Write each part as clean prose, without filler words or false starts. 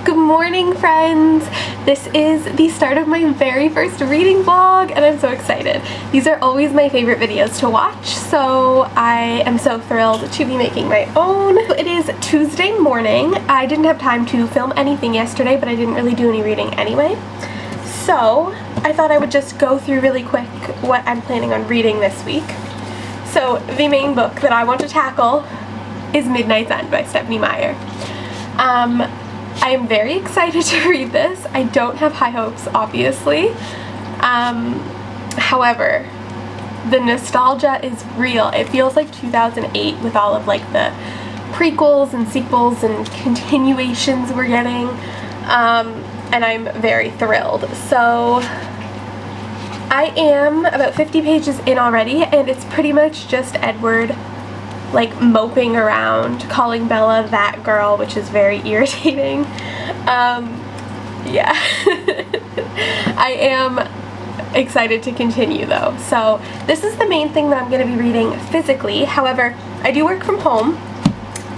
Good morning, friends! This is the start of my very first reading vlog and I'm so excited. These are always my favorite videos to watch, so I am so thrilled to be making my own. It is Tuesday morning. I didn't have time to film anything yesterday, but I didn't really do any reading anyway. So I thought I would just go through really quick what I'm planning on reading this week. So the main book that I want to tackle is Midnight's End by Stephenie Meyer. I am very excited to read this. I don't have high hopes, obviously. However, the nostalgia is real. It feels like 2008 with all of like the prequels and sequels and continuations we're getting. And I'm very thrilled. So I am about 50 pages in already, and it's pretty much just Edward like moping around, calling Bella that girl, which is very irritating. Yeah. I am excited to continue though. So this is the main thing that I'm going to be reading physically. However, I do work from home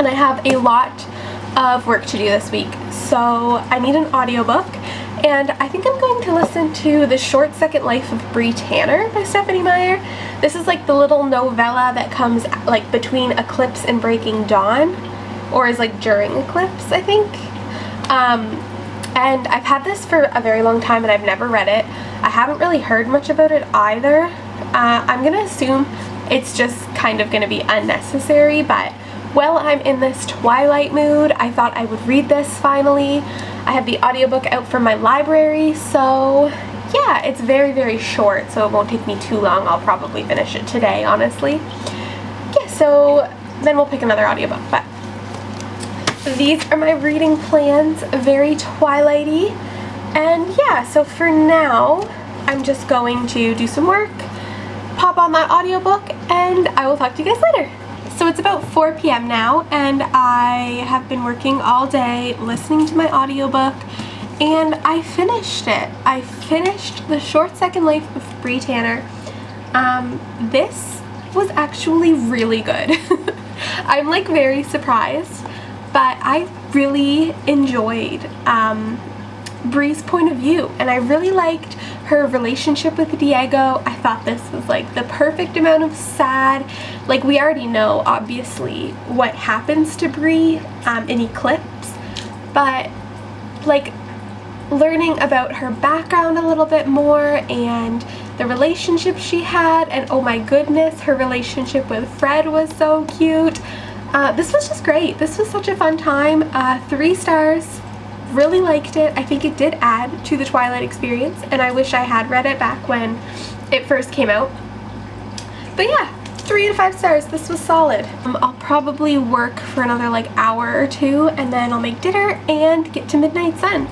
and I have a lot of work to do this week. So I need an audiobook, and I think I'm going to listen to The Short Second Life of Bree Tanner by Stephenie Meyer. This is like the little novella that comes like between Eclipse and Breaking Dawn, or is like during Eclipse, I think. And I've had this for a very long time and I've never read it. I haven't really heard much about it either. I'm gonna assume it's just kind of gonna be unnecessary, but while I'm in this Twilight mood, I thought I would read this finally. I have the audiobook out from my library, so yeah, it's very, very short, so it won't take me too long. I'll probably finish it today, honestly. Yeah, so then we'll pick another audiobook, but these are my reading plans, very Twilighty. And yeah, so for now, I'm just going to do some work, pop on that audiobook, and I will talk to you guys later. So it's about 4 p.m. now, and I have been working all day listening to my audiobook, and I finished it. I finished The Short Second Life of Bree Tanner. This was actually really good. I'm like very surprised, but I really enjoyed Bree's point of view, and I really liked her relationship with Diego. I thought this was like the perfect amount of sad. Like, we already know obviously what happens to Bree in Eclipse, but like learning about her background a little bit more and the relationship she had, and oh my goodness, her relationship with Fred was so cute. This was just great. This was such a fun time. 3 stars. Really liked it. I think it did add to the Twilight experience, and I wish I had read it back when it first came out. But yeah, 3 out of 5 stars. This was solid. I'll probably work for another like hour or 2, and then I'll make dinner and get to Midnight's End.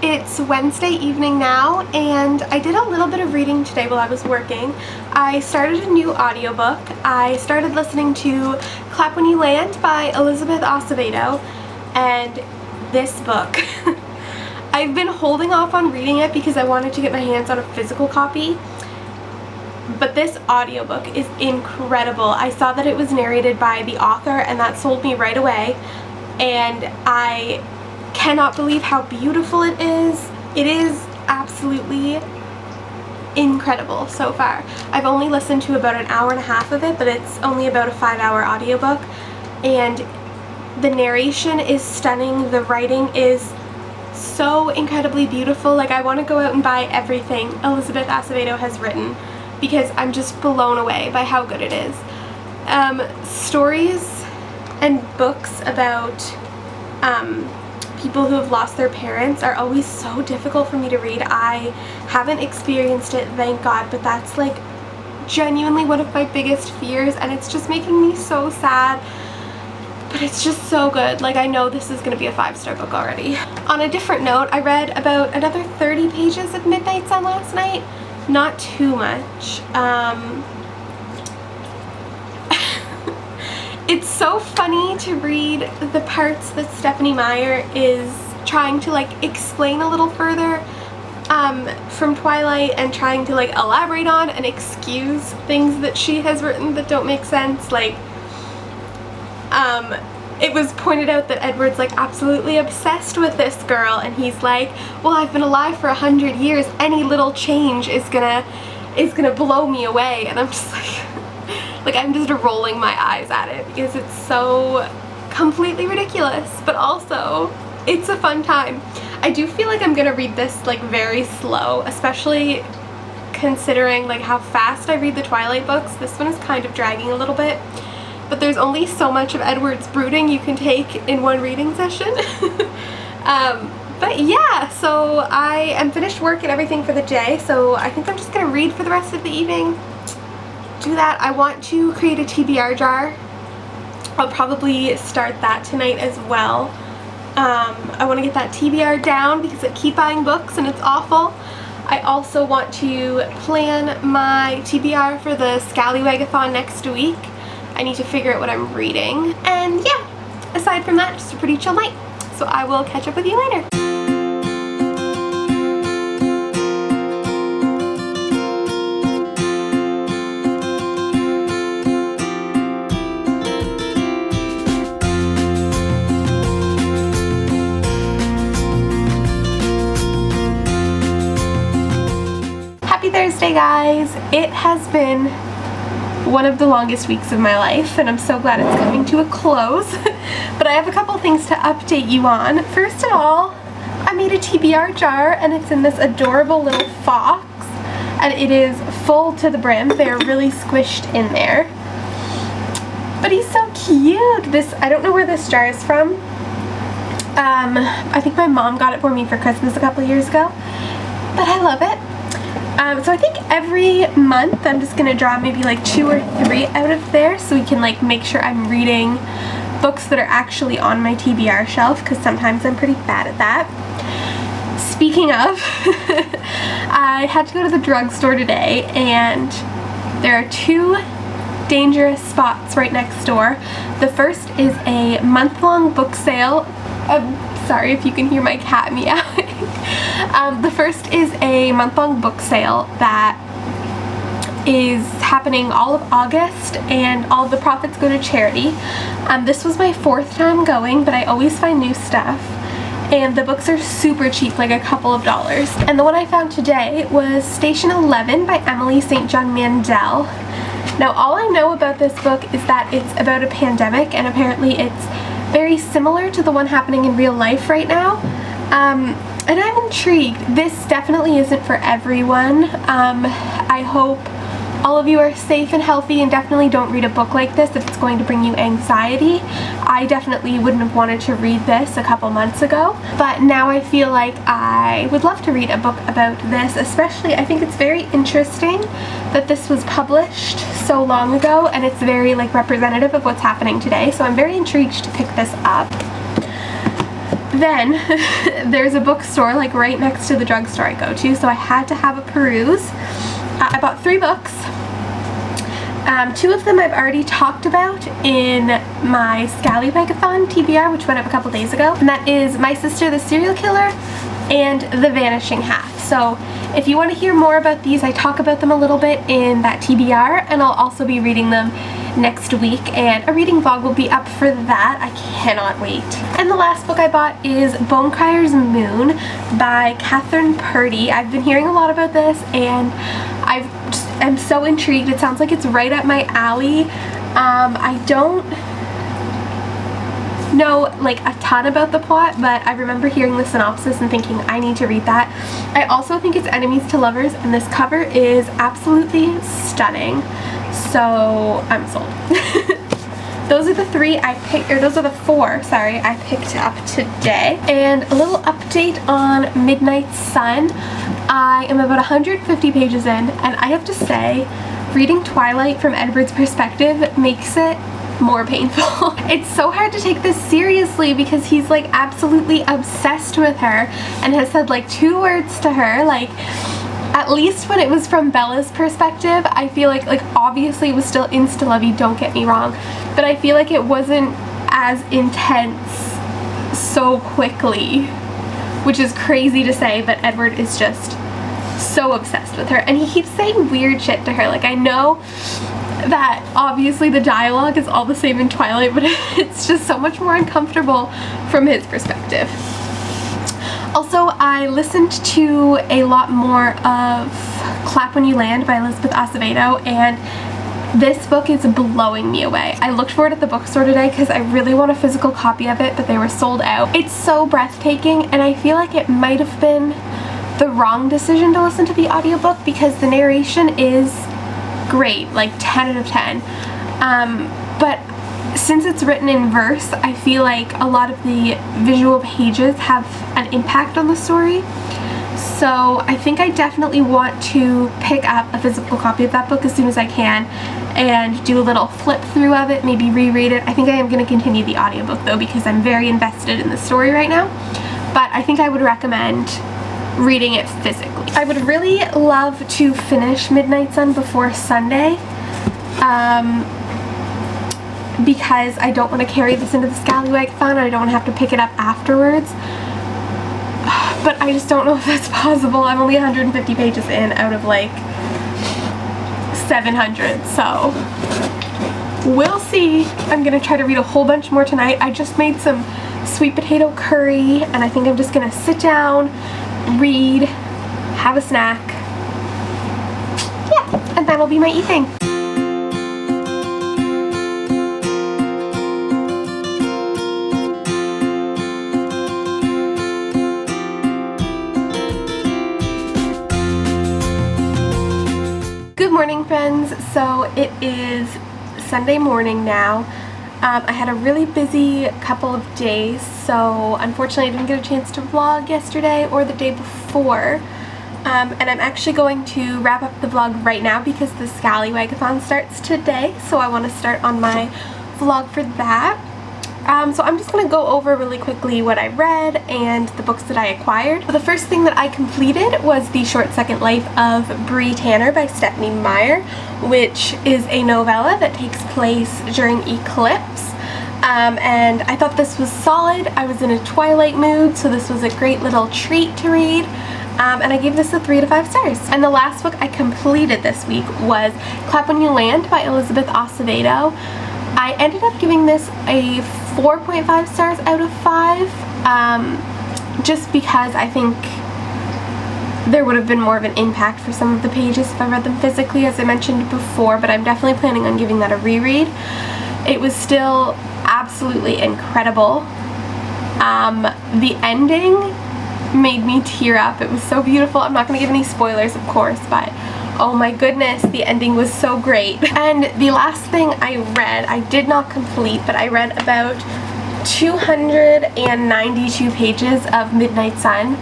It's Wednesday evening now, and I did a little bit of reading today while I was working. I started a new audiobook. I started listening to Clap When You Land by Elizabeth Acevedo, and this book, I've been holding off on reading it because I wanted to get my hands on a physical copy, but this audiobook is incredible. I saw that it was narrated by the author, and that sold me right away, and I cannot believe how beautiful it is. It is absolutely incredible so far. I've only listened to about an hour and a half of it, but it's only about a 5-hour audiobook, and the narration is stunning. The writing is so incredibly beautiful. Like, I want to go out and buy everything Elizabeth Acevedo has written because I'm just blown away by how good it is. Stories and books about people who have lost their parents are always so difficult for me to read. I haven't experienced it, thank God, but that's like genuinely one of my biggest fears, and it's just making me so sad. But it's just so good. Like, I know this is going to be a 5-star book already. On a different note, I read about another 30 pages of Midnight Sun last night. Not too much. It's so funny to read the parts that Stephenie Meyer is trying to like explain a little further from Twilight, and trying to like elaborate on and excuse things that she has written that don't make sense. Like, it was pointed out that Edward's like absolutely obsessed with this girl, and he's like, well, I've been alive for 100 years, any little change is gonna blow me away. And I'm just like I'm just rolling my eyes at it because it's so completely ridiculous, but also it's a fun time. I do feel like I'm gonna read this like very slow, especially considering like how fast I read the Twilight books. This one is kind of dragging a little bit, but there's only so much of Edward's brooding you can take in one reading session. But yeah, so I am finished work and everything for the day, so I think I'm just gonna read for the rest of the evening. Do that. I want to create a TBR jar. I'll probably start that tonight as well. I want to get that TBR down because I keep buying books and it's awful. I also want to plan my TBR for the Scallywag-a-thon next week. I need to figure out what I'm reading. And yeah, aside from that, just a pretty chill night. So I will catch up with you later. Happy Thursday, guys! It has been one of the longest weeks of my life, and I'm so glad it's coming to a close. But I have a couple things to update you on. First of all, I made a TBR jar, and it's in this adorable little fox, and it is full to the brim. They're really squished in there. But he's so cute! I don't know where this jar is from. I think my mom got it for me for Christmas a couple years ago, but I love it. So I think every month I'm just going to draw maybe like 2 or 3 out of there, so we can like make sure I'm reading books that are actually on my TBR shelf, because sometimes I'm pretty bad at that. Speaking of, I had to go to the drugstore today, and there are 2 dangerous spots right next door. The first is a month-long book sale. Sorry if you can hear my cat meowing. The first is a month-long book sale that is happening all of August, and all of the profits go to charity. This was my 4th time going, but I always find new stuff, and the books are super cheap, like a couple of dollars. And the one I found today was Station 11 by Emily St. John Mandel. Now, all I know about this book is that it's about a pandemic, and apparently it's very similar to the one happening in real life right now. And I'm intrigued. This definitely isn't for everyone. I hope all of you are safe and healthy, and definitely don't read a book like this if it's going to bring you anxiety. I definitely wouldn't have wanted to read this a couple months ago, but now I feel like I would love to read a book about this. Especially, I think it's very interesting that this was published so long ago, and it's very like representative of what's happening today, so I'm very intrigued to pick this up. Then there's a bookstore like right next to the drugstore I go to, so I had to have a peruse. I bought 3 books. 2 of them I've already talked about in my Scallywag-a-thon TBR, which went up a couple days ago, and that is My Sister the Serial Killer and The Vanishing Half. So if you want to hear more about these, I talk about them a little bit in that TBR, and I'll also be reading them next week, and a reading vlog will be up for that. I cannot wait. And the last book I bought is Bonecryer's Moon by Catherine Purdy. I've been hearing a lot about this, and I'm so intrigued. It sounds like it's right up my alley. I don't know like a ton about the plot, but I remember hearing the synopsis and thinking I need to read that. I also think it's enemies to lovers, and this cover is absolutely stunning, so I'm sold. those are the three I picked, or those are the four, sorry, I picked up today. And a little update on Midnight Sun. I am about 150 pages in, and I have to say, reading Twilight from Edward's perspective makes it more painful. It's so hard to take this seriously because he's like absolutely obsessed with her and has said like 2 words to her. Like, at least when it was from Bella's perspective, I feel like obviously it was still insta-lovey, don't get me wrong, but I feel like it wasn't as intense so quickly, which is crazy to say, but Edward is just so obsessed with her, and he keeps saying weird shit to her. Like, I know that obviously the dialogue is all the same in Twilight, but it's just so much more uncomfortable from his perspective. Also, I listened to a lot more of Clap When You Land by Elizabeth Acevedo, and this book is blowing me away. I looked for it at the bookstore today because I really want a physical copy of it, but they were sold out. It's so breathtaking, and I feel like it might have been the wrong decision to listen to the audiobook because the narration is great, like 10 out of 10. But since it's written in verse, I feel like a lot of the visual pages have an impact on the story. So I think I definitely want to pick up a physical copy of that book as soon as I can and do a little flip through of it, maybe reread it. I think I am going to continue the audiobook though because I'm very invested in the story right now. But I think I would recommend reading it physically. I would really love to finish Midnight Sun before Sunday. Because I don't want to carry this into the Scallywag-thon and I don't want to have to pick it up afterwards. But I just don't know if that's possible. I'm only 150 pages in out of like 700, so we'll see. I'm gonna try to read a whole bunch more tonight. I just made some sweet potato curry and I think I'm just gonna sit down, read, have a snack. Yeah, and that'll be my evening. Good morning, friends. So it is Sunday morning now. I had a really busy couple of days, so unfortunately I didn't get a chance to vlog yesterday or the day before. And I'm actually going to wrap up the vlog right now because the Scallywag-a-thon starts today, so I want to start on my vlog for that. So I'm just going to go over really quickly what I read and the books that I acquired. The first thing that I completed was The Short Second Life of Bree Tanner by Stephanie Meyer, which is a novella that takes place during eclipse. And I thought this was solid. I was in a Twilight mood, so this was a great little treat to read. And I gave this a 3 to 5 stars. And the last book I completed this week was Clap When You Land by Elizabeth Acevedo. I ended up giving this a 4.5 stars out of 5, just because I think there would have been more of an impact for some of the pages if I read them physically, as I mentioned before, but I'm definitely planning on giving that a reread. It was still absolutely incredible. The ending made me tear up. It was so beautiful. I'm not going to give any spoilers, of course, but oh my goodness, the ending was so great. And the last thing I read, I did not complete, but I read about 292 pages of Midnight Sun,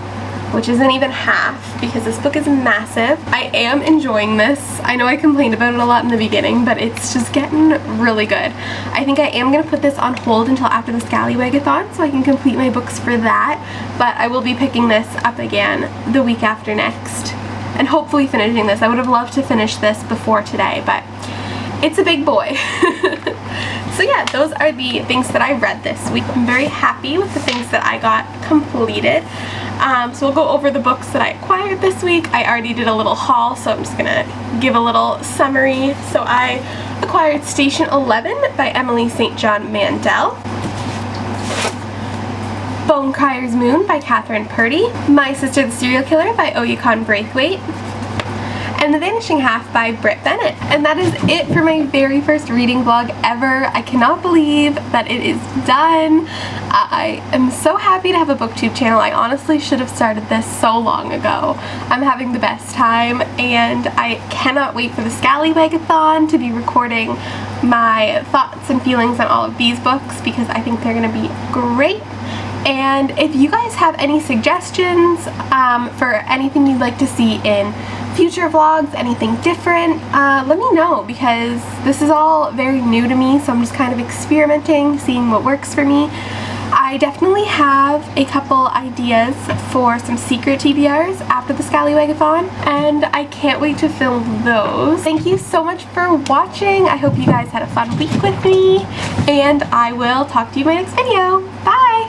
which isn't even half because this book is massive. I am enjoying this. I know I complained about it a lot in the beginning, but it's just getting really good. I think I am going to put this on hold until after the Scallywag-a-thon so I can complete my books for that, but I will be picking this up again the week after next and hopefully finishing this. I would have loved to finish this before today, but it's a big boy. So yeah, those are the things that I read this week. I'm very happy with the things that I got completed. So we'll go over the books that I acquired this week. I already did a little haul, so I'm just gonna give a little summary. So I acquired Station 11 by Emily St. John Mandel, Bonecryer's Moon by Catherine Purdy, My Sister the Serial Killer by Oyukon Braithwaite, and The Vanishing Half by Britt Bennett. And that is it for my very first reading vlog ever. I cannot believe that it is done. I am so happy to have a booktube channel. I honestly should have started this so long ago. I'm having the best time, and I cannot wait for the Scallywag-a-thon to be recording my thoughts and feelings on all of these books, because I think they're going to be great. And if you guys have any suggestions for anything you'd like to see in future vlogs, anything different, let me know, because this is all very new to me, so I'm just kind of experimenting, seeing what works for me. I definitely have a couple ideas for some secret TBRs after the Scallywag-a-thon, and I can't wait to film those. Thank you so much for watching. I hope you guys had a fun week with me, and I will talk to you in my next video. Bye!